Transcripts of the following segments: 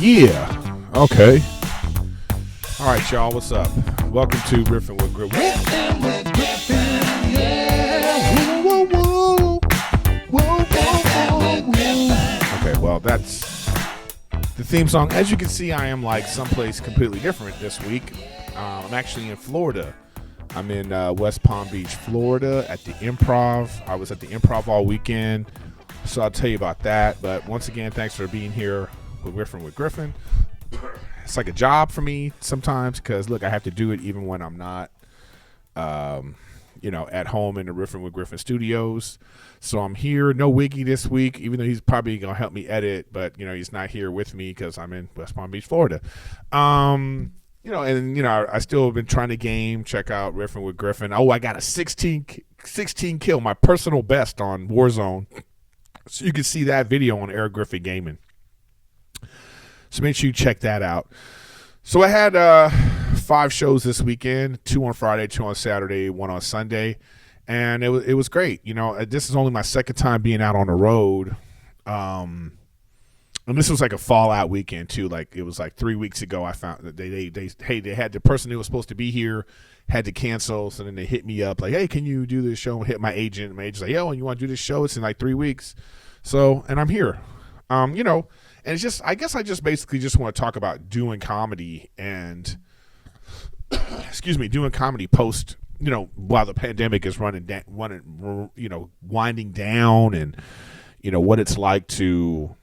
Yeah. Okay. All right, y'all. What's up? Welcome to Riffin with Griffin. Riffin with Griffin, yeah. Whoa, whoa, whoa. Whoa, whoa, whoa. Okay, well, that's the theme song. As you can see, I am like someplace completely different this week. I'm actually in Florida. I'm in West Palm Beach, Florida at the Improv. I was at the Improv all weekend, so I'll tell you about that. But once again, thanks for being here with Riffin with Griffin. It's like a job for me sometimes because, look, I have to do it even when I'm not, at home in the Riffin with Griffin studios. So I'm here. No WIGGY this week, even though he's probably going to help me edit. But, he's not here with me because I'm in West Palm Beach, Florida. I still have been trying to game. Check out Riffin with Griffin. Oh, I got a 16 kill, my personal best on Warzone. So you can see that video on Erik Griffin Gaming. So make sure you check that out. So I had 5 shows this weekend, 2 on Friday, 2 on Saturday, 1 on Sunday. And it was great. This is only my second time being out on the road. And this was like a fallout weekend too. Like it was like 3 weeks ago. I found that they had the person who was supposed to be here had to cancel. So then they hit me up like, hey, can you do this show? And hit my agent. My agent's like, yo, you want to do this show? It's in like 3 weeks. So, and I'm here. And it's just, I guess I just basically just want to talk about doing comedy and, doing comedy post, while the pandemic is winding down, and, what it's like to,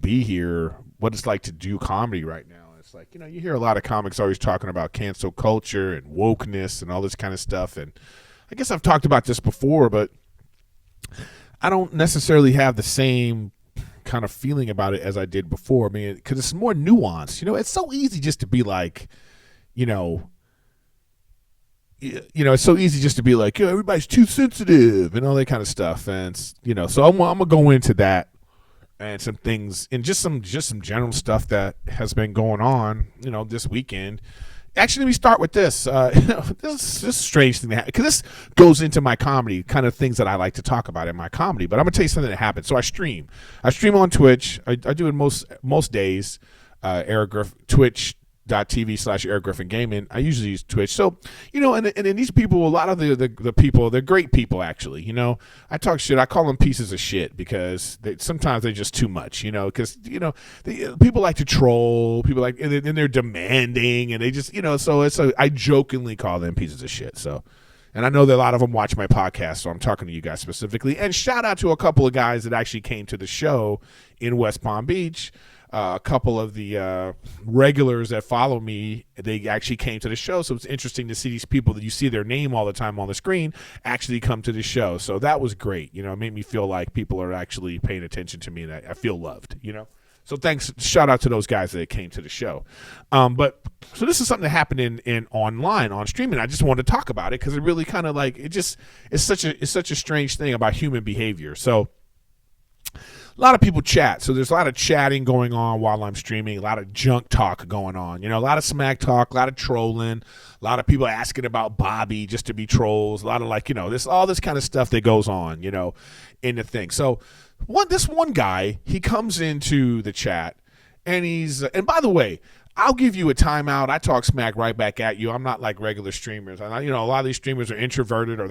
be here, what it's like to do comedy right now. It's like, you hear a lot of comics always talking about cancel culture and wokeness and all this kind of stuff. And I guess I've talked about this before, but I don't necessarily have the same kind of feeling about it as I did before. I mean, because it's more nuanced. It's so easy just to be like, it's so easy just to be like, everybody's too sensitive and all that kind of stuff. And so I'm gonna go into that and some things and just some general stuff that has been going on, this weekend. Actually, let me start with this. This is a strange thing because this goes into my comedy, kind of things that I like to talk about in my comedy. But I'm gonna tell you something that happened. So I stream on Twitch. I do it most days. Erik Griffin, Twitch.tv/Erik Griffin Gaming. I usually use Twitch. So and these people, a lot of the people, they're great people actually. I talk shit. I call them pieces of shit because sometimes they're just too much. Because people like to troll. People like and they're demanding and they just so I jokingly call them pieces of shit. So. And I know that a lot of them watch my podcast, so I'm talking to you guys specifically. And shout out to a couple of guys that actually came to the show in West Palm Beach. A couple of the regulars that follow me, they actually came to the show. So it's interesting to see these people that you see their name all the time on the screen actually come to the show. So that was great. It made me feel like people are actually paying attention to me and I feel loved, So thanks, shout out to those guys that came to the show. So this is something that happened in online on streaming. I just wanted to talk about it because it really kind of like it's such a strange thing about human behavior. So a lot of people chat. So there's a lot of chatting going on while I'm streaming, a lot of junk talk going on, a lot of smack talk, a lot of trolling, a lot of people asking about Bobby just to be trolls, a lot of all this kind of stuff that goes on, in the thing. So this one guy, he comes into the chat and and by the way, I'll give you a timeout. I talk smack right back at you. I'm not like regular streamers. A lot of these streamers are introverted or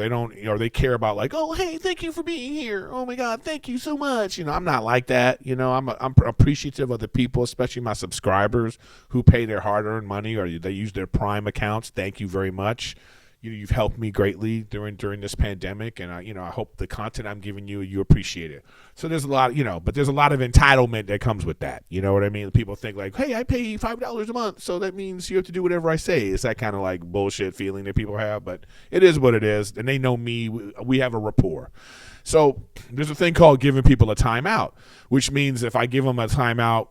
they care about like, oh, hey, thank you for being here. Oh my God, thank you so much. I'm not like that. I'm appreciative of the people, especially my subscribers who pay their hard-earned money or they use their Prime accounts. Thank you very much. You've helped me greatly during this pandemic, and I hope the content I'm giving you appreciate it. So there's a lot, but there's a lot of entitlement that comes with that. You know what I mean? People think like, hey, I pay $5 a month, so that means you have to do whatever I say. It's that kind of like bullshit feeling that people have, but it is what it is, and they know me. We have a rapport. So there's a thing called giving people a timeout, which means if I give them a timeout,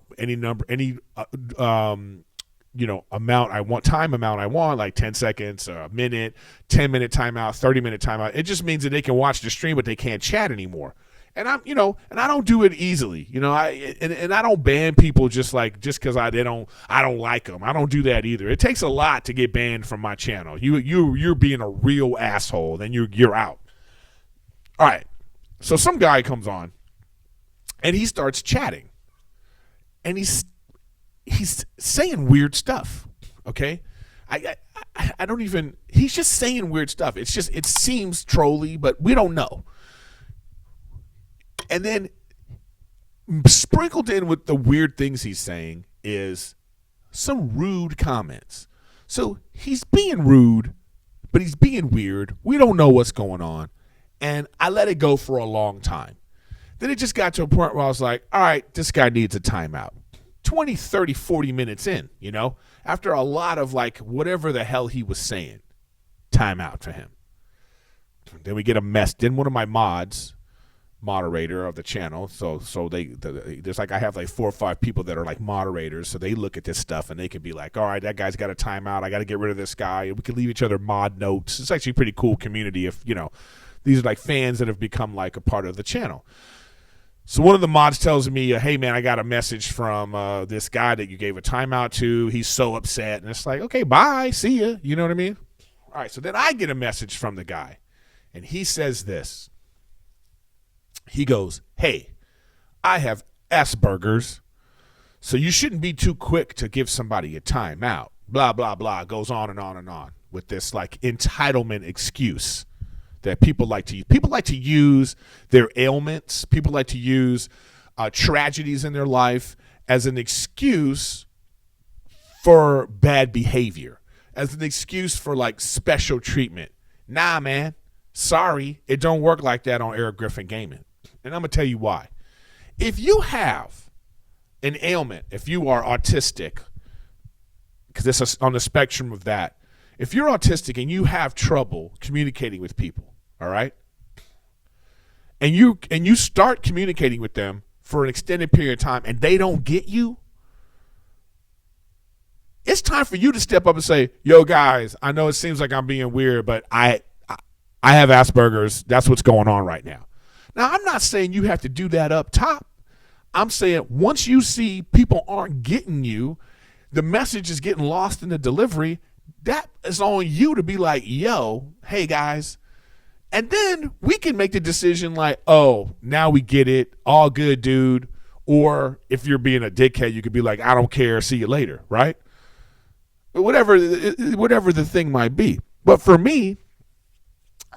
amount I want, like 10 seconds, a minute, 10-minute timeout, 30-minute timeout. It just means that they can watch the stream, but they can't chat anymore. And I don't do it easily. I don't ban people just because I don't like them. I don't do that either. It takes a lot to get banned from my channel. You're being a real asshole, then you're out. All right. So some guy comes on and he starts chatting. and he's saying weird stuff. Okay, I don't even. He's just saying weird stuff. It seems trolly, but we don't know. And then sprinkled in with the weird things he's saying is some rude comments. So he's being rude, but he's being weird. We don't know what's going on. And I let it go for a long time. Then it just got to a point where I was like, all right, this guy needs a timeout. 20, 30, 40 minutes in, after a lot of like whatever the hell he was saying, timeout for him. Then we get a mess. Then one of my moderator of the channel, so there's like I have like 4 or 5 people that are like moderators, so they look at this stuff and they can be like, all right, that guy's got a timeout, I got to get rid of this guy, and we can leave each other mod notes. It's actually a pretty cool community if these are like fans that have become like a part of the channel. So one of the mods tells me, hey man, I got a message from this guy that you gave a timeout to. He's so upset. And it's like, okay, bye, see ya. You know what I mean? All right, so then I get a message from the guy, and he says this. He goes, hey, I have Asperger's, so you shouldn't be too quick to give somebody a timeout. Blah, blah, blah. Goes on and on and on with this like entitlement excuse that people like to use. People like to use their ailments. People like to use tragedies in their life as an excuse for bad behavior, as an excuse for like special treatment. Nah, man. Sorry, it don't work like that on Erik Griffin Gaming. And I'm going to tell you why. If you have an ailment, if you are autistic, because this is on the spectrum of that, if you're autistic and you have trouble communicating with people, all right, and you start communicating with them for an extended period of time and they don't get you, it's time for you to step up and say, yo, guys, I know it seems like I'm being weird, but I have Asperger's. That's what's going on right now. Now, I'm not saying you have to do that up top. I'm saying once you see people aren't getting you, the message is getting lost in the delivery, that is on you to be like, yo, hey, guys. And then we can make the decision like, oh, now we get it. All good, dude. Or if you're being a dickhead, you could be like, I don't care. See you later, right? Whatever the thing might be. But for me,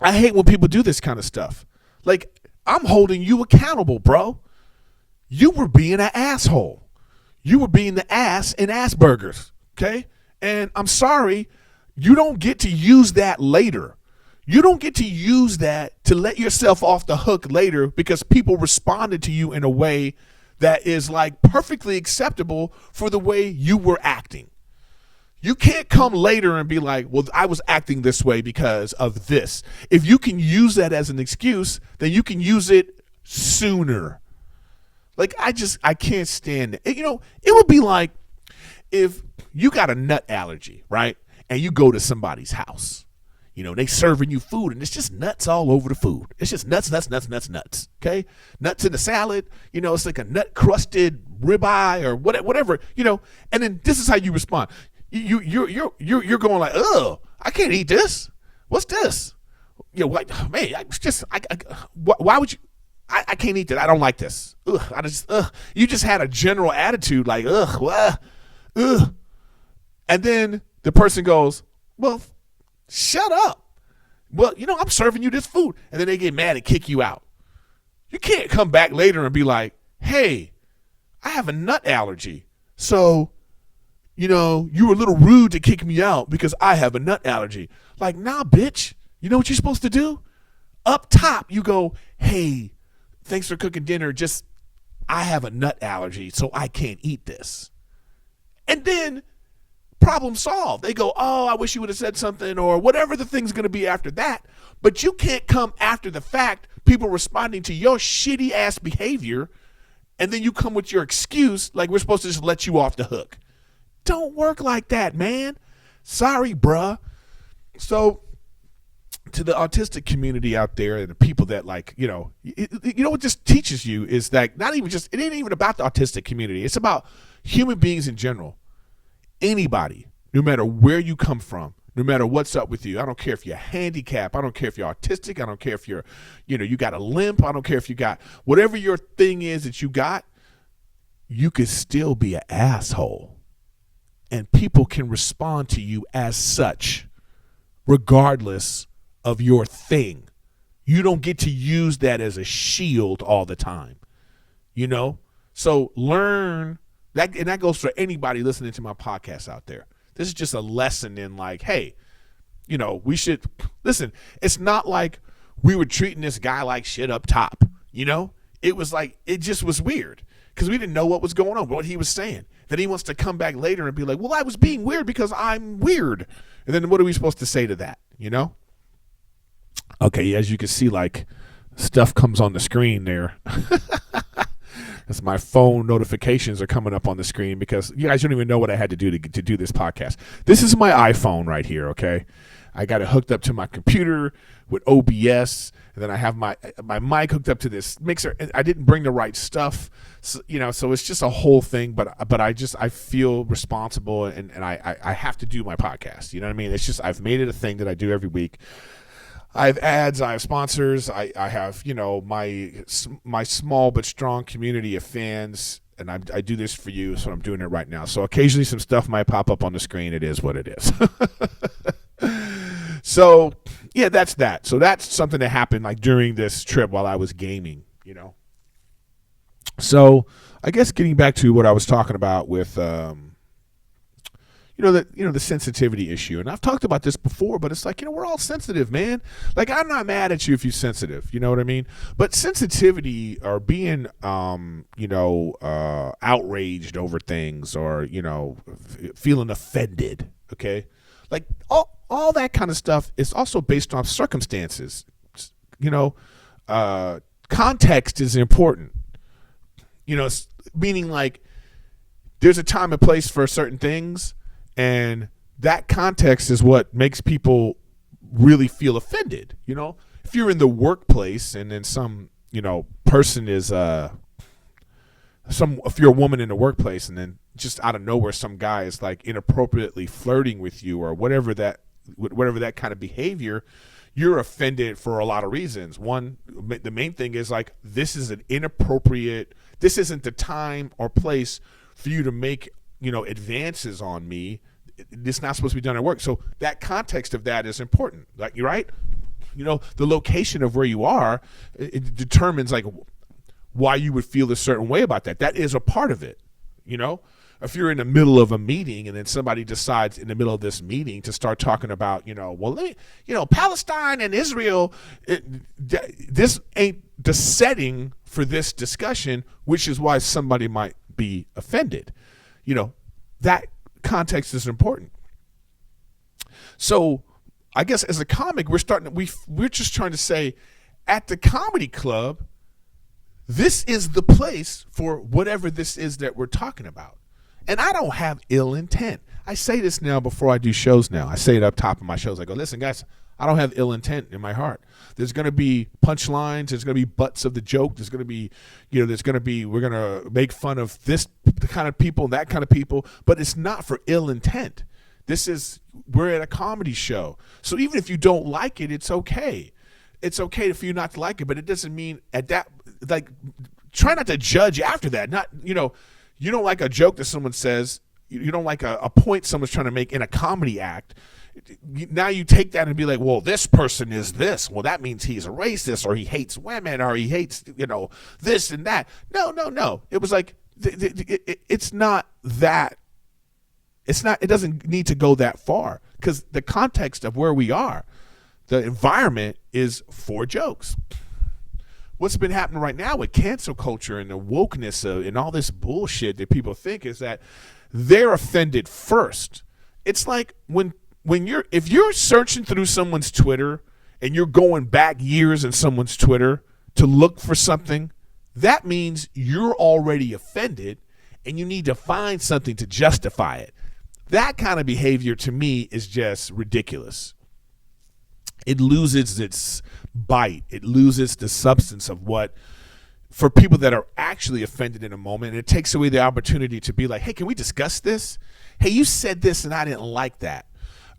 I hate when people do this kind of stuff. Like, I'm holding you accountable, bro. You were being an asshole. You were being the ass in Asperger's, okay? And I'm sorry, you don't get to use that later. You don't get to use that to let yourself off the hook later because people responded to you in a way that is like perfectly acceptable for the way you were acting. You can't come later and be like, well, I was acting this way because of this. If you can use that as an excuse, then you can use it sooner. Like, I can't stand it. It would be like if you got a nut allergy, right? And you go to somebody's house. They serving you food, and it's just nuts all over the food. It's just nuts, okay? Nuts in the salad. It's like a nut-crusted ribeye or whatever, And then this is how you respond. You're going like, oh, I can't eat this. What's this? Man, why would you? I can't eat that. I don't like this. You just had a general attitude like, ugh. And then the person goes, well, shut up. Well, I'm serving you this food. And then they get mad and kick you out. You can't come back later and be like, hey, I have a nut allergy. So, you were a little rude to kick me out because I have a nut allergy. Like, nah, bitch. You know what you're supposed to do? Up top, you go, hey, thanks for cooking dinner. Just, I have a nut allergy, so I can't eat this. And then, problem solved. They go, oh, I wish you would have said something, or whatever the thing's going to be after that. But you can't come after the fact, people responding to your shitty ass behavior, and then you come with your excuse like we're supposed to just let you off the hook. Don't work like that, man. Sorry, bruh. So, to the autistic community out there and the people that like, what this teaches you is that it ain't even about the autistic community. It's about human beings in general. Anybody, no matter where you come from, no matter what's up with you. I don't care if you're handicapped. I don't care if you're autistic. I don't care if you're, you got a limp. I don't care if you got whatever your thing is that you got. you could still be an asshole and people can respond to you as such, regardless of your thing. You don't get to use that as a shield all the time, you know? So learn that, and that goes for anybody listening to my podcast out there. This is just a lesson in like, hey, you know, we should listen. It's not like we were treating this guy like shit up top, you know? It was like, it just was weird because we didn't know what was going on, what he was saying. Then he wants to come back later and be like, well, I was being weird because I'm weird. And then what are we supposed to say to that, you know? Okay, as you can see, like, stuff comes on the screen there. As my phone notifications are coming up on the screen because you guys don't even know what I had to do to do this podcast. This is my iPhone right here, okay? I got it hooked up to my computer with OBS, and then I have my mic hooked up to this mixer. I didn't bring the right stuff, so, you know, so it's just a whole thing. But I feel responsible, and I have to do my podcast. You know what I mean? It's just I've made it a thing that I do every week. I have ads, I have sponsors, I have, you know, my small but strong community of fans, and I do this for you, so I'm doing it right now. So occasionally some stuff might pop up on the screen. It is what it is. So, yeah, that's that. So that's something that happened like during this trip while I was gaming, you know. So I guess getting back to what I was talking about with the sensitivity issue. And I've talked about this before, but it's like, you know, we're all sensitive, man. Like, I'm not mad at you if you're sensitive, you know what I mean? But sensitivity or being, outraged over things or, you know, feeling offended, okay? Like, all that kind of stuff is also based on circumstances. You know, context is important. You know, meaning like there's a time and place for certain things, and that context is what makes people really feel offended. You know, if you're in the workplace and then some, you know, person is if you're a woman in the workplace and then just out of nowhere some guy is like inappropriately flirting with you or whatever that kind of behavior, you're offended for a lot of reasons. One, the main thing is like, this is an inappropriate, this isn't the time or place for you to make, you know, advances on me. It's not supposed to be done at work. So that context of that is important. Like, you're right. You know, the location of where you are, it determines like why you would feel a certain way about that. That is a part of it. You know, if you're in the middle of a meeting and then somebody decides in the middle of this meeting to start talking about, you know, well, Palestine and Israel, this ain't the setting for this discussion, which is why somebody might be offended. You know, that context is important. So I guess as a comic, we're just trying to say at the comedy club, this is the place for whatever this is that we're talking about. And I don't have ill intent. I say this now before I do shows now. I say it up top of my shows. I go, listen, guys, I don't have ill intent in my heart. There's going to be punchlines. There's going to be butts of the joke. There's going to be, we're going to make fun of this kind of people and that kind of people, but it's not for ill intent. We're at a comedy show. So even if you don't like it, it's okay. It's okay for you not to like it, but it doesn't mean at that, like, try not to judge after that. Not, you know, you don't like a joke that someone says, you don't like a point someone's trying to make in a comedy act. Now you take that and be like, well, this person is this. Well, that means he's a racist or he hates women or he hates, you know, this and that. No. It was like, it's not that. It doesn't need to go that far because the context of where we are, the environment is for jokes. What's been happening right now with cancel culture and the wokeness and all this bullshit that people think is that they're offended first. It's like if you're searching through someone's Twitter and you're going back years in someone's Twitter to look for something, that means you're already offended and you need to find something to justify it. That kind of behavior to me is just ridiculous. It loses its bite. It loses the substance of what, for people that are actually offended in a moment, it takes away the opportunity to be like, hey, can we discuss this? Hey, you said this and I didn't like that.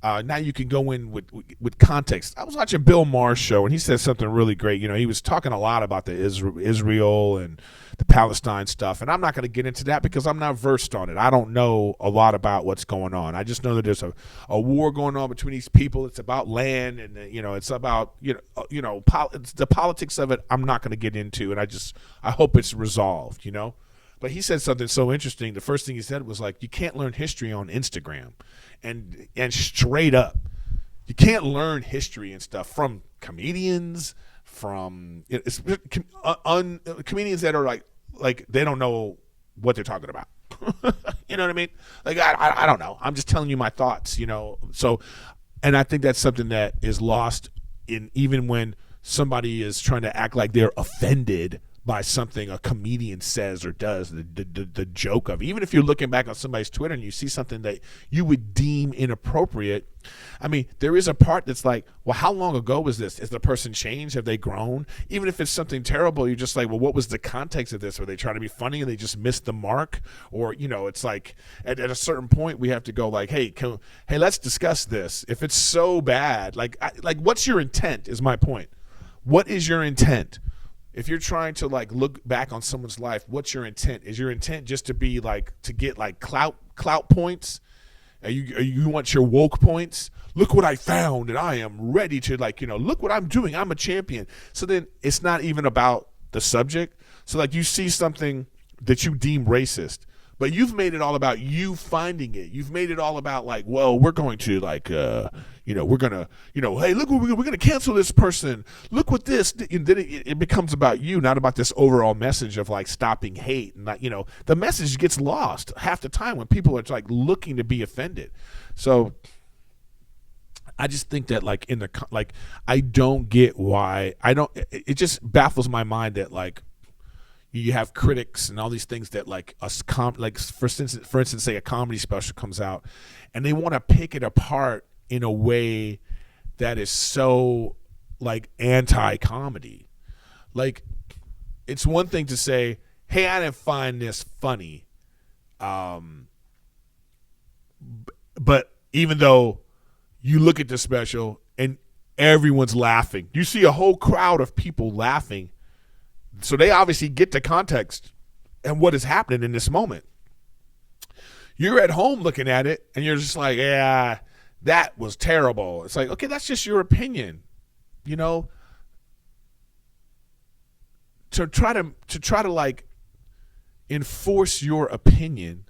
Now you can go in with context. I was watching Bill Maher's show, and he said something really great. He was talking a lot about the Israel and the Palestine stuff, and I'm not going to get into that because I'm not versed on it. I don't know a lot about what's going on. I just know that there's a war going on between these people. It's about land, and it's about it's the politics of it. I'm not going to get into, and I hope it's resolved. But he said something so interesting. The first thing he said was like, you can't learn history on Instagram. And straight up, you can't learn history and stuff from comedians, from comedians that are like they don't know what they're talking about. You know what I mean? Like I don't know. I'm just telling you my thoughts. So, and I think that's something that is lost in even when somebody is trying to act like they're offended by something a comedian says or does, the joke of, even if you're looking back on somebody's Twitter and you see something that you would deem inappropriate. I mean, there is a part that's like, well, how long ago was this? Has the person changed? Have they grown? Even if it's something terrible, you're just like, well, what was the context of this? Were they trying to be funny and they just missed the mark? Or, it's like at a certain point we have to go like, hey, let's discuss this. If it's so bad, like what's your intent is my point. What is your intent? If you're trying to look back on someone's life, what's your intent? Is your intent just to be to get clout points? You want your woke points? Look what I found, and I am ready to look what I'm doing. I'm a champion. So then it's not even about the subject. So you see something that you deem racist, but you've made it all about you finding it. You've made it all about well, we're going to we're gonna hey, look, we're gonna cancel this person. Look what this. And then it becomes about you, not about this overall message of stopping hate. And the message gets lost half the time when people are looking to be offended. So I just think that I don't get why it just baffles my mind that you have critics and all these things that for instance, say a comedy special comes out and they want to pick it apart in a way that is so anti-comedy. It's one thing to say, hey, I didn't find this funny. But even though you look at the special and everyone's laughing, you see a whole crowd of people laughing. So they obviously get the context and what is happening in this moment. You're at home looking at it and you're just like, yeah, that was terrible. It's like, okay, that's just your opinion. To try to enforce your opinion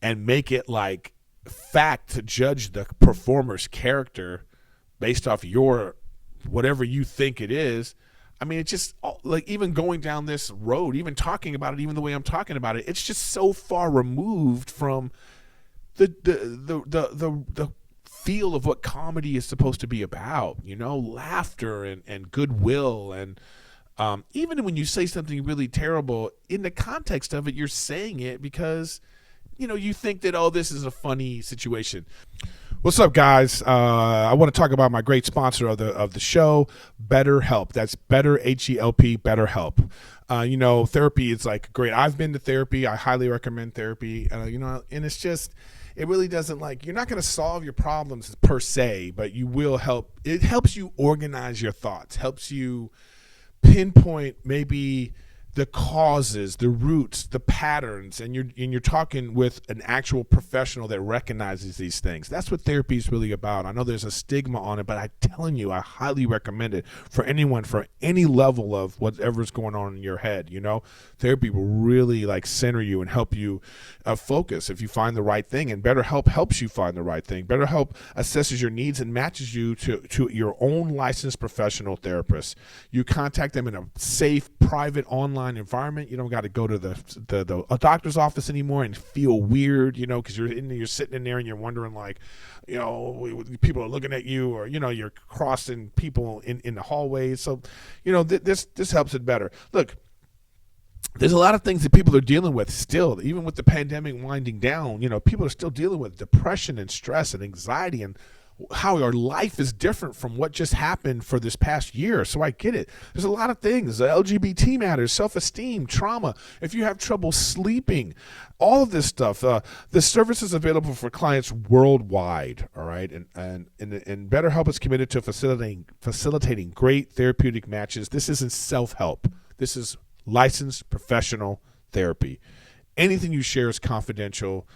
and make it fact to judge the performer's character based off your whatever you think it is. I mean, it's just even going down this road, even talking about it, even the way I'm talking about it, it's just so far removed from the feel of what comedy is supposed to be about. Laughter and goodwill, and even when you say something really terrible, in the context of it, you're saying it because you think that, oh, this is a funny situation. What's up, guys? I want to talk about my great sponsor of the show, BetterHelp. That's Better, H-E-L-P, BetterHelp. Therapy is great. I've been to therapy. I highly recommend therapy. And it's just, it really doesn't you're not going to solve your problems per se, but you will help. It helps you organize your thoughts, helps you pinpoint maybe the causes, the roots, the patterns, and you're talking with an actual professional that recognizes these things. That's what therapy is really about. I know there's a stigma on it, but I'm telling you, I highly recommend it for anyone, for any level of whatever's going on in your head. Therapy will really center you and help you focus if you find the right thing. And BetterHelp helps you find the right thing. BetterHelp assesses your needs and matches you to your own licensed professional therapist. You contact them in a safe, private, online environment. You don't got to go to a doctor's office anymore and feel weird, because you're sitting in there and you're wondering people are looking at you, or you're crossing people in the hallways. So this helps it better. Look, there's a lot of things that people are dealing with still, even with the pandemic winding down. People are still dealing with depression and stress and anxiety and how our life is different from what just happened for this past year. So I get it. There's a lot of things, LGBT matters, self-esteem, trauma, if you have trouble sleeping, all of this stuff. The service is available for clients worldwide, all right? And BetterHelp is committed to facilitating great therapeutic matches. This isn't self-help. This is licensed professional therapy. Anything you share is confidential.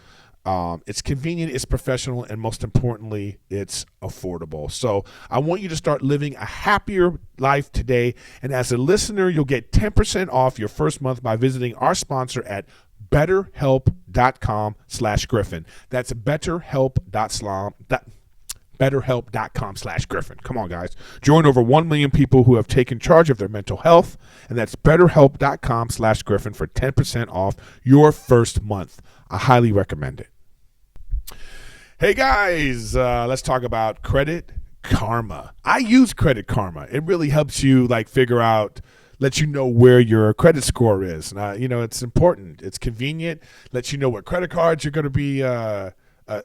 It's convenient, it's professional, and most importantly, it's affordable. So I want you to start living a happier life today. And as a listener, you'll get 10% off your first month by visiting our sponsor at betterhelp.com/Griffin. That's betterhelp.com/Griffin. Come on, guys. Join over 1 million people who have taken charge of their mental health, and that's betterhelp.com/Griffin for 10% off your first month. I highly recommend it. Hey, guys, let's talk about Credit Karma. I use Credit Karma. It really helps you figure out, lets you know where your credit score is. It's important. It's convenient. Lets you know what credit cards you're going to be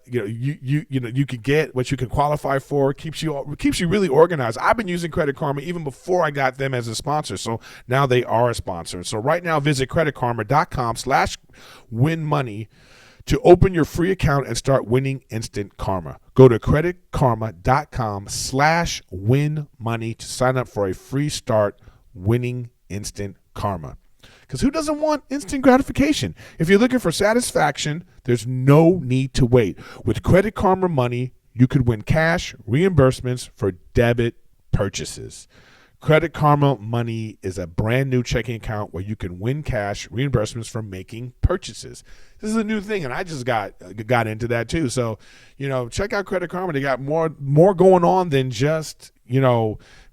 you can get, what you can qualify for. Keeps you really organized. I've been using Credit Karma even before I got them as a sponsor, so now they are a sponsor. So right now, visit creditkarma.com/winmoney to open your free account and start winning instant karma. Go to creditkarma.com/winmoney to sign up for a free start winning instant karma. Because who doesn't want instant gratification? If you're looking for satisfaction, there's no need to wait. With Credit Karma Money, you could win cash reimbursements for debit purchases. Credit Karma Money is a brand new checking account where you can win cash reimbursements for making purchases. This is a new thing, and I just got into that too. So, check out Credit Karma. They got more going on than just,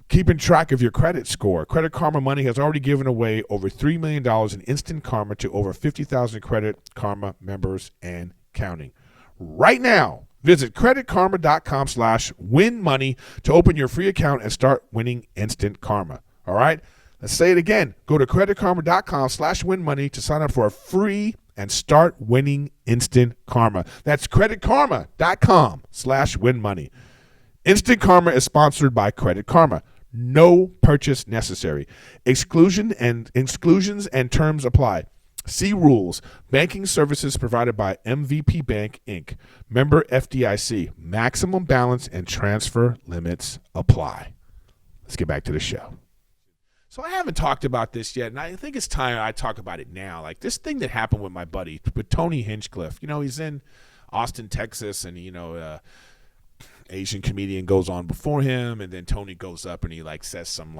keeping track of your credit score. Credit Karma Money has already given away over $3 million in instant karma to over 50,000 Credit Karma members and counting. Right now, visit creditkarma.com/winmoney to open your free account and start winning instant karma. All right? Let's say it again. Go to creditkarma.com/winmoney to sign up for a free and start winning instant karma. That's creditkarma.com/winmoney. Instant Karma is sponsored by Credit Karma. No purchase necessary. Exclusions and terms apply. See rules. Banking services provided by MVP Bank, Inc. Member FDIC. Maximum balance and transfer limits apply. Let's get back to the show. So I haven't talked about this yet, and I think it's time I talk about it now. This thing that happened with my buddy, with Tony Hinchcliffe. He's in Austin, Texas, and, Asian comedian goes on before him, and then Tony goes up and he says some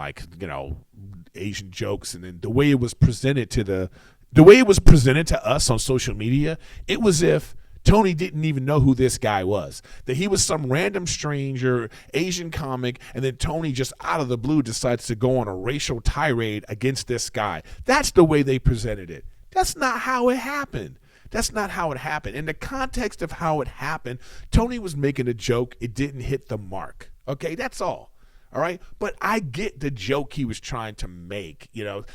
Asian jokes, and then the way it was presented to us on social media, it was if Tony didn't even know who this guy was, that he was some random stranger Asian comic, and then Tony just out of the blue decides to go on a racial tirade against this guy. That's the way they presented it. That's not how it happened. That's not how it happened. In the context of how it happened, Tony was making a joke. It didn't hit the mark. Okay, that's all. All right? But I get the joke he was trying to make.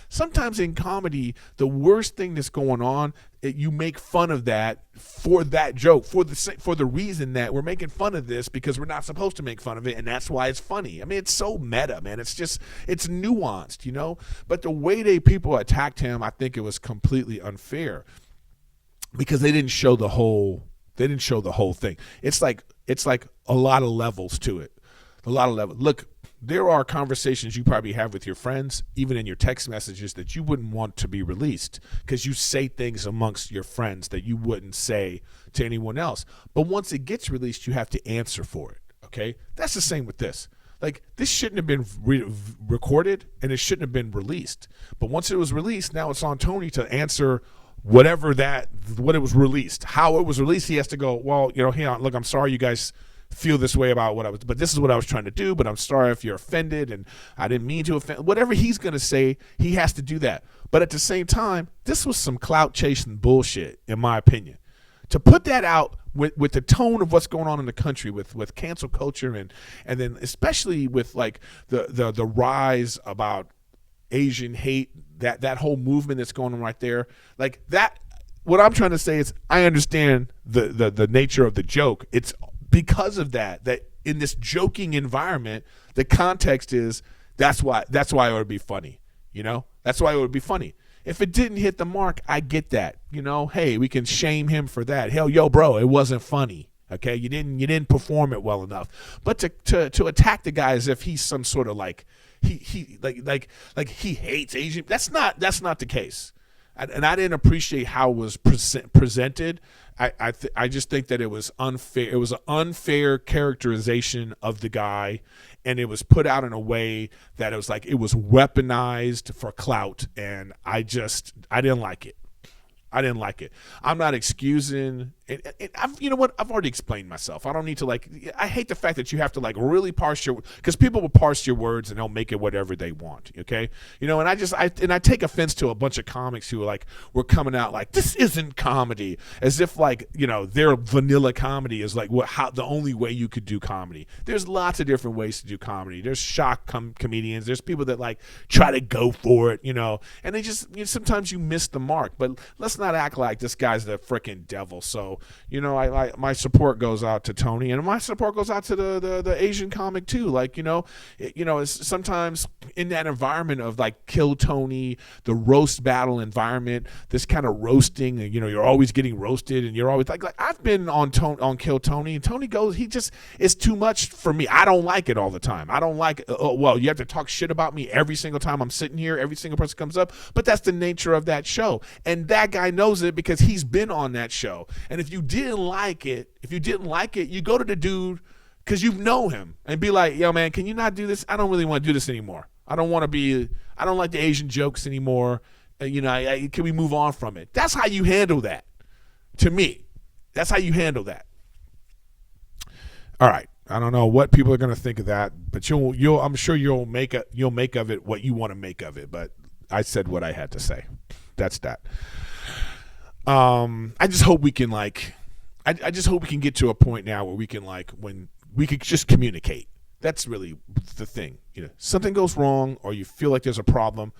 Sometimes in comedy, the worst thing that's going on, you make fun of that for that joke, for the reason that we're making fun of this because we're not supposed to make fun of it, and that's why it's funny. I mean, it's so meta, man. It's nuanced, But the way people attacked him, I think it was completely unfair. Because they didn't show the whole thing. It's like a lot of levels to it. A lot of levels. Look, there are conversations you probably have with your friends, even in your text messages, that you wouldn't want to be released because you say things amongst your friends that you wouldn't say to anyone else. But once it gets released, you have to answer for it. Okay? That's the same with this. This shouldn't have been recorded, and it shouldn't have been released. But once it was released, now it's on Tony to answer what it was released, how it was released. He has to go, well, look, I'm sorry you guys feel this way about but this is what I was trying to do, but I'm sorry if you're offended, and I didn't mean to offend. Whatever he's going to say, he has to do that. But at the same time, this was some clout chasing bullshit, in my opinion. To put that out with the tone of what's going on in the country with cancel culture and then especially with the rise about Asian hate, that whole movement that's going on right there, that. What I'm trying to say is I understand the nature of the joke. It's because of that in this joking environment, the context is that's why it would be funny. That's why it would be funny. If it didn't hit the mark, I get that. Hey, we can shame him for that. Hell, yo, bro, it wasn't funny. Okay, you didn't perform it well enough. But to attack the guy as if he's some sort of like he hates Asian. That's not the case. And I didn't appreciate how it was presented. I just think that it was unfair. It was an unfair characterization of the guy, and it was put out in a way that it was like it was weaponized for clout, and I didn't like it. I'm not excusing it. You know what? I've already explained myself. I don't need to I hate the fact that you have to really parse because people will parse your words and they'll make it whatever they want. Okay. And I take offense to a bunch of comics who were coming out like, this isn't comedy, as if their vanilla comedy is how the only way you could do comedy. There's lots of different ways to do comedy. There's shock comedians. There's people that try to go for it, and they just, sometimes you miss the mark, but let's not act like this guy's the freaking devil. So, my support goes out to Tony, and my support goes out to the Asian comic too. It's sometimes in that environment of Kill Tony, the roast battle environment, this kind of roasting, you're always getting roasted, and you're always like I've been on Kill Tony, and Tony goes, it's too much for me. I don't like it all the time. I don't like, you have to talk shit about me every single time I'm sitting here, every single person comes up, but that's the nature of that show, and that guy knows it because he's been on that show. And if you didn't like it, you go to the dude because you know him and be like, yo, man, can you not do this? I don't really want to do this anymore. I don't like the Asian jokes anymore. Can we move on from it? That's how you handle that. To me, that's how you handle that. All right. I don't know what people are going to think of that, but I'm sure you'll make of it what you want to make of it. But I said what I had to say. That's that. I just hope we can I just hope we can get to a point now where we can when we could just communicate. That's really the thing. Something goes wrong or you feel like there's a problem.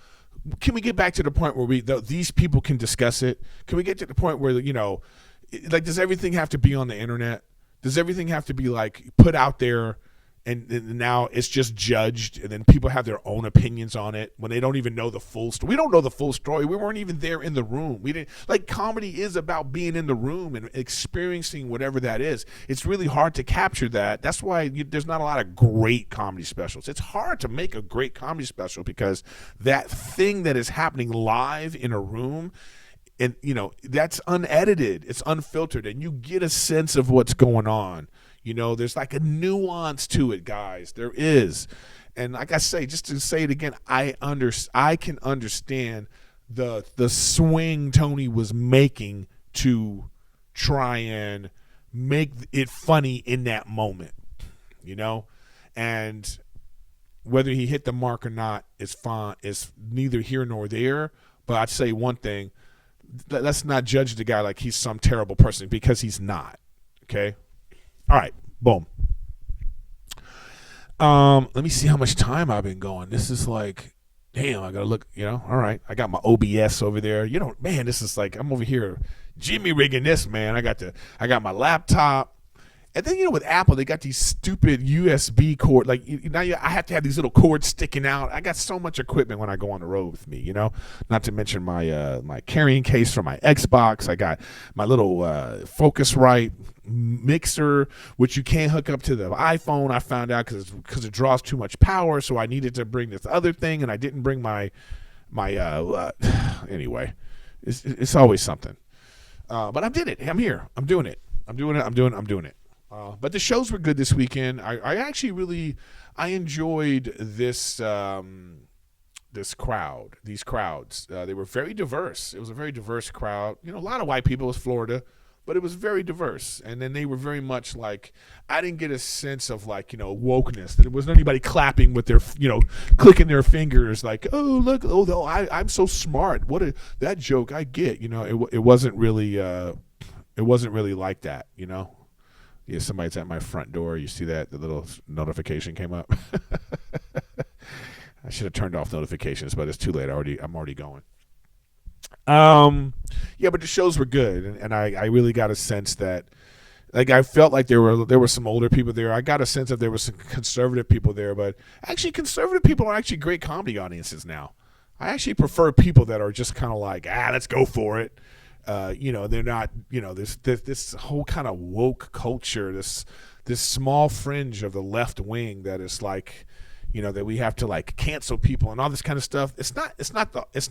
Can we get back to the point where these people can discuss it? Can we get to the point where, does everything have to be on the internet? Does everything have to be put out there and now it's just judged, and then people have their own opinions on it when they don't even know the full story? We don't know the full story. We weren't even there in the room. We didn't comedy is about being in the room and experiencing whatever that is. It's really hard to capture that. That's why there's not a lot of great comedy specials. It's hard to make a great comedy special because that thing that is happening live in a room, and that's unedited, it's unfiltered, and you get a sense of what's going on. There's a nuance to it, guys. There is. And like I say, just to say it again, I can understand the swing Tony was making to try and make it funny in that moment, and whether he hit the mark or not is fine. It's neither here nor there. But I'd say one thing, let's not judge the guy like he's some terrible person, because he's not. Okay. All right, boom. Let me see how much time I've been going. This is damn, I gotta look, all right. I got my OBS over there. Man, this is I'm over here Jimmy rigging this, man. I got my laptop. And then, with Apple, they got these stupid USB cord. Now I have to have these little cords sticking out. I got so much equipment when I go on the road with me, Not to mention my carrying case for my Xbox. I got my little Focusrite mixer, which you can't hook up to the iPhone. I found out because it draws too much power, so I needed to bring this other thing, and I didn't bring my anyway. It's always something. But I did it. I'm here. I'm doing it. But the shows were good this weekend. I actually really enjoyed these crowds. They were very diverse. It was a very diverse crowd. A lot of white people. It was Florida, but it was very diverse. And then they were very much I didn't get a sense of wokeness. There wasn't anybody clapping with their, clicking their fingers oh, look, I'm so smart. That joke I get, it wasn't really like that, Yeah, somebody's at my front door. You see that? The little notification came up. I should have turned off notifications, but it's too late. I'm already going. Yeah, but the shows were good, and I really got a sense that Like I felt like there were some older people there. I got a sense that there were some conservative people there, but actually conservative people are actually great comedy audiences now. I actually prefer people that are just kind of like, let's go for it. They're not, this whole kind of woke culture, this small fringe of the left wing that is like, that we have to like cancel people and all this kind of stuff. It's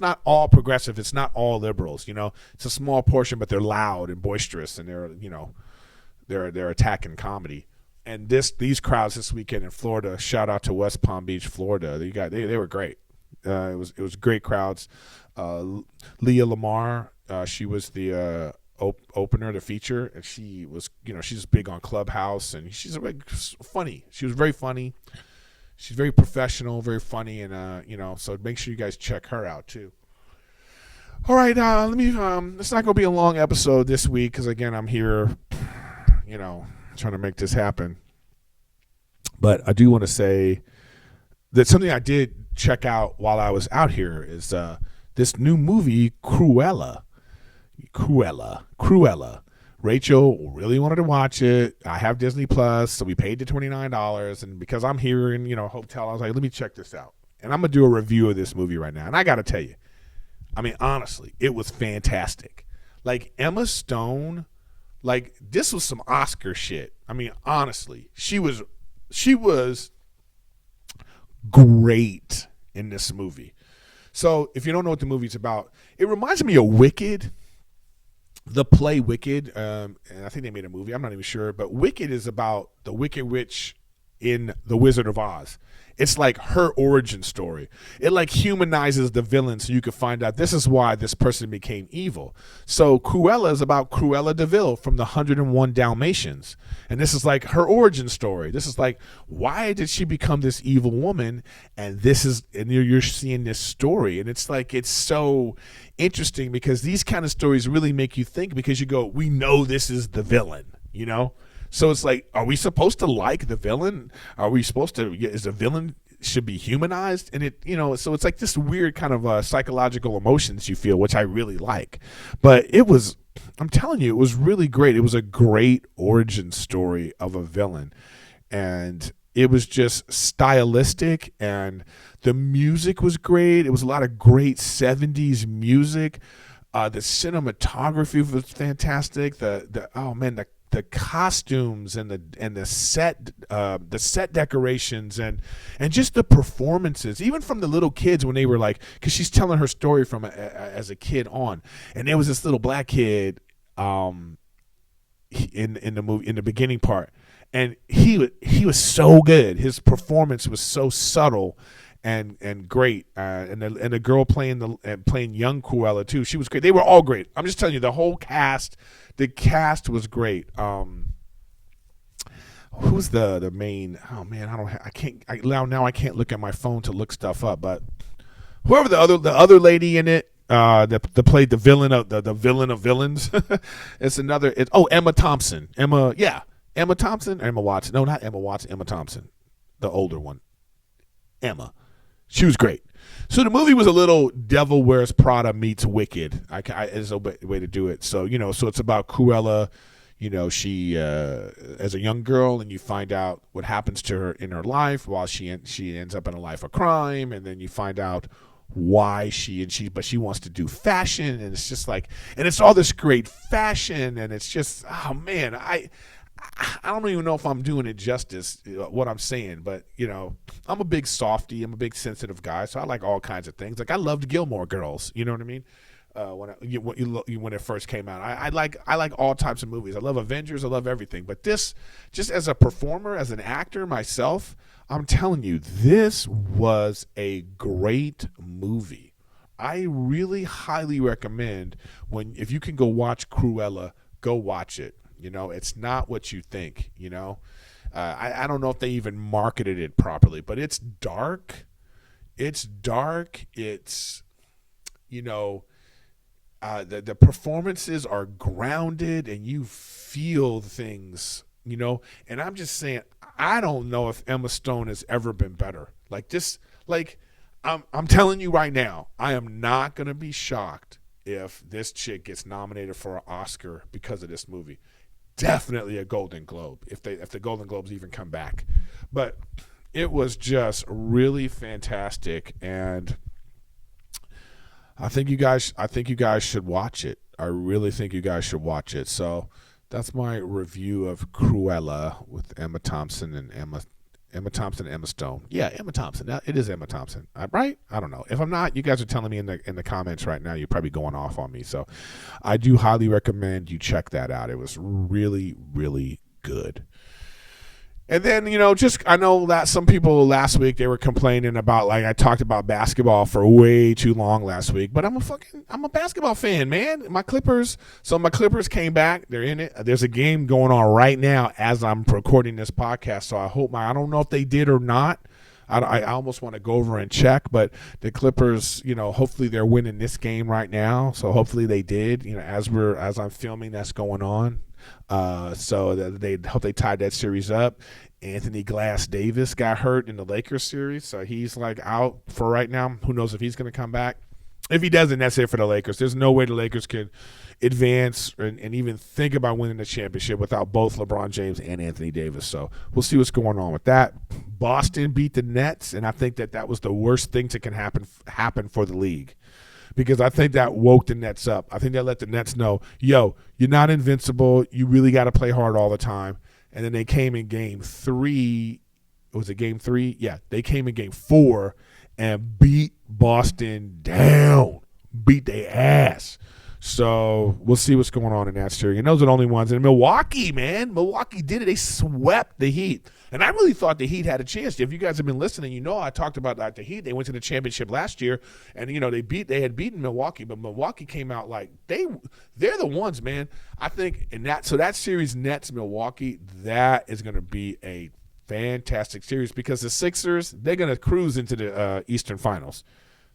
not all progressive. It's not all liberals. It's a small portion, but they're loud and boisterous, and they're attacking comedy. And these crowds this weekend in Florida. Shout out to West Palm Beach, Florida. They were great. It was great crowds. Leah Lamar, she was the opener, the feature, and she was, she's big on Clubhouse, and she's funny. She was very funny. She's very professional, very funny, and so make sure you guys check her out too. All right, let me. It's not going to be a long episode this week because again, I'm here, trying to make this happen. But I do want to say that something I did check out while I was out here is this new movie, Cruella. Rachel really wanted to watch it. I have Disney Plus, so we paid the $29. And because I'm here in, hotel, I was like, let me check this out. And I'm going to do a review of this movie right now. And I got to tell you, I mean, honestly, it was fantastic. Like Emma Stone, like this was some Oscar shit. I mean, honestly, she was great in this movie. So if you don't know what the movie's about, it reminds me of Wicked. The play Wicked, and I think they made a movie. I'm not even sure, but Wicked is about the Wicked Witch in The Wizard of Oz. It's like her origin story. It like humanizes the villain so you can find out this is why this person became evil. So Cruella is about Cruella de Vil from the 101 Dalmatians. And this is like her origin story. This is like, why did she become this evil woman? And you're seeing this story. And it's like, it's so interesting because these kind of stories really make you think because you go, we know this is the villain, So it's like, are we supposed to like the villain? Are we supposed to, is the villain should be humanized? And so it's like this weird kind of psychological emotions you feel, which I really like. But I'm telling you, it was really great. It was a great origin story of a villain. And it was just stylistic and the music was great. It was a lot of great 70s music. The cinematography was fantastic. The costumes and the set decorations and just the performances, even from the little kids when they were like, because she's telling her story from as a kid on, and there was this little black kid in the movie in the beginning part, and he was so good. His performance was so subtle and great, and the girl playing young Cruella too. She was great. They were all great. I'm just telling you, the whole cast. The cast was great. Who's the main? Oh man, I can't look at my phone to look stuff up. But whoever the other lady in it that played the villain of the villain of villains. Emma Thompson. Emma Thompson. Emma Watson. No, not Emma Watson. Emma Thompson, the older one. Emma. She was great. So the movie was a little Devil Wears Prada meets Wicked. Is a way to do it. So so it's about Cruella. She as a young girl, and you find out what happens to her in her life while she ends up in a life of crime, and then you find out why but she wants to do fashion, and it's just like, and it's all this great fashion, and it's just, oh man, I don't even know if I'm doing it justice, what I'm saying, but I'm a big softie. I'm a big sensitive guy, so I like all kinds of things. Like I loved Gilmore Girls, you know what I mean? When it first came out, I like all types of movies. I love Avengers. I love everything. But this, just as a performer, as an actor myself, I'm telling you, this was a great movie. I really highly recommend if you can go watch Cruella, go watch it. It's not what you think, I don't know if they even marketed it properly, but it's dark. It's the performances are grounded and you feel things, and I'm just saying, I don't know if Emma Stone has ever been better. Like this, I'm telling you right now, I am not going to be shocked if this chick gets nominated for an Oscar because of this movie. definitely a Golden Globe if the Golden Globes even come back. But it was just really fantastic, and I think you guys should watch it. I really think you guys should watch it. So that's my review of Cruella with Emma Thompson and Emma Stone. Yeah, Emma Thompson. It is Emma Thompson, right? I don't know. If I'm not, you guys are telling me in the comments right now. You're probably going off on me. So I do highly recommend you check that out. It was really, really good. And then, I know that some people last week, they were complaining about, like, I talked about basketball for way too long last week, but I'm a basketball fan, man. My Clippers came back. They're in it. There's a game going on right now as I'm recording this podcast. So I don't know if they did or not. I almost want to go over and check, but the Clippers, hopefully they're winning this game right now. So hopefully they did, as I'm filming, that's going on. So they hope they tied that series up. Anthony Glass Davis got hurt in the Lakers series, so he's like out for right now. Who knows if he's going to come back? If he doesn't, that's it for the Lakers. There's no way the Lakers can advance and even think about winning the championship without both LeBron James and Anthony Davis. So we'll see what's going on with that. Boston beat the Nets, and I think that was the worst thing that can happen for the league, because I think that woke the Nets up. I think that let the Nets know, yo, you're not invincible. You really got to play hard all the time. And then they came in game 3. Was it game 3? Yeah, they came in game 4 and beat Boston down, beat their ass. So we'll see what's going on in that series. And those are the only ones. And Milwaukee, man, Milwaukee did it. They swept the Heat. And I really thought the Heat had a chance. If you guys have been listening, I talked about like the Heat. They went to the championship last year, and they had beaten Milwaukee, but Milwaukee came out like they're the ones, man. I think that series Nets Milwaukee, that is going to be a fantastic series, because the Sixers, they're going to cruise into the Eastern Finals.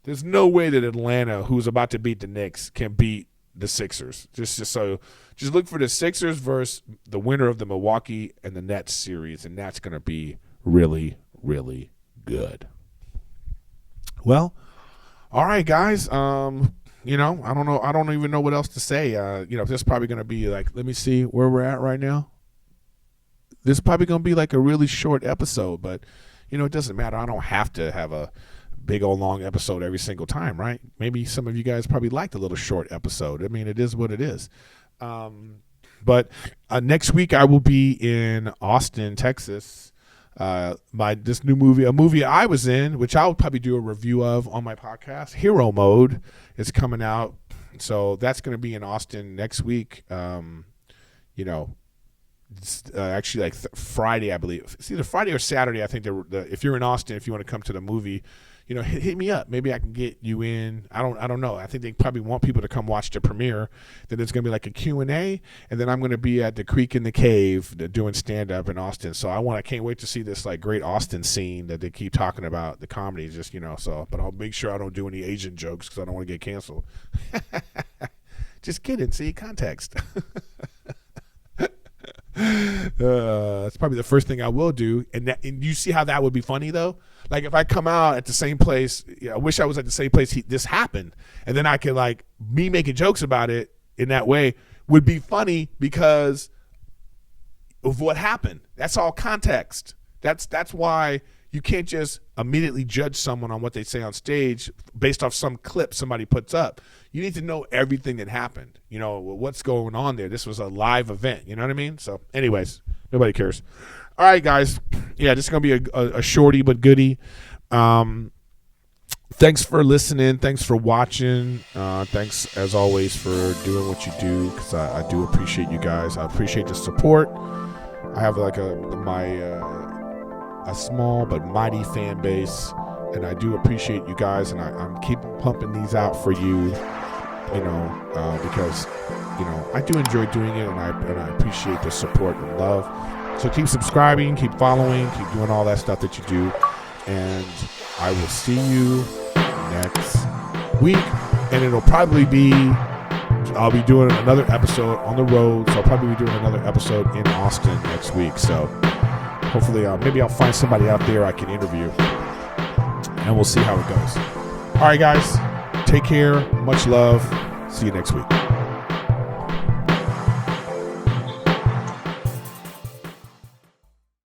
There's no way that Atlanta, who's about to beat the Knicks, can beat the Sixers. Just look for the Sixers versus the winner of the Milwaukee and the Nets series, and that's going to be really, really good. Well, all right, guys. I don't know. I don't even know what else to say. This is probably going to be like, let me see where we're at right now. This is probably going to be like a really short episode, but it doesn't matter. I don't have to have a big old long episode every single time, right? Maybe some of you guys probably liked a little short episode. I mean, it is what it is. But next week I will be in Austin, Texas. This new movie, a movie I was in, which I'll probably do a review of on my podcast. Hero Mode is coming out, so that's going to be in Austin next week. Actually like Friday, I believe. It's either Friday or Saturday. I think if you're in Austin, if you want to come to the movie, hit me up. Maybe I can get you in. I don't know. I think they probably want people to come watch the premiere. Then there's going to be like a Q&A, and then I'm going to be at the Creek in the Cave doing stand-up in Austin. So I can't wait to see this like great Austin scene that they keep talking about, the comedy, but I'll make sure I don't do any Asian jokes because I don't want to get canceled. Just kidding. See, context. That's probably the first thing I will do, and you see how that would be funny though. Like if I come out at the same place, I wish I was at the same place this happened, and then I could like me making jokes about it in that way would be funny because of what happened. That's all context. That's why you can't just immediately judge someone on what they say on stage based off some clip somebody puts up. You need to know everything that happened. What's going on there. This was a live event. You know what I mean? So anyways, nobody cares. All right, guys. Yeah, this is going to be a shorty but goodie. Thanks for listening. Thanks for watching. Thanks, as always, for doing what you do, because I do appreciate you guys. I appreciate the support. I have like a small but mighty fan base, and I do appreciate you guys, and I'm keeping pumping these out for you, because I do enjoy doing it, and I appreciate the support and love. So keep subscribing, keep following, keep doing all that stuff that you do, and I will see you next week. And it'll probably be, I'll be doing another episode on the road, so I'll probably be doing another episode in Austin next week. So hopefully, maybe I'll find somebody out there I can interview, and we'll see how it goes. All right, guys, take care. Much love. See you next week.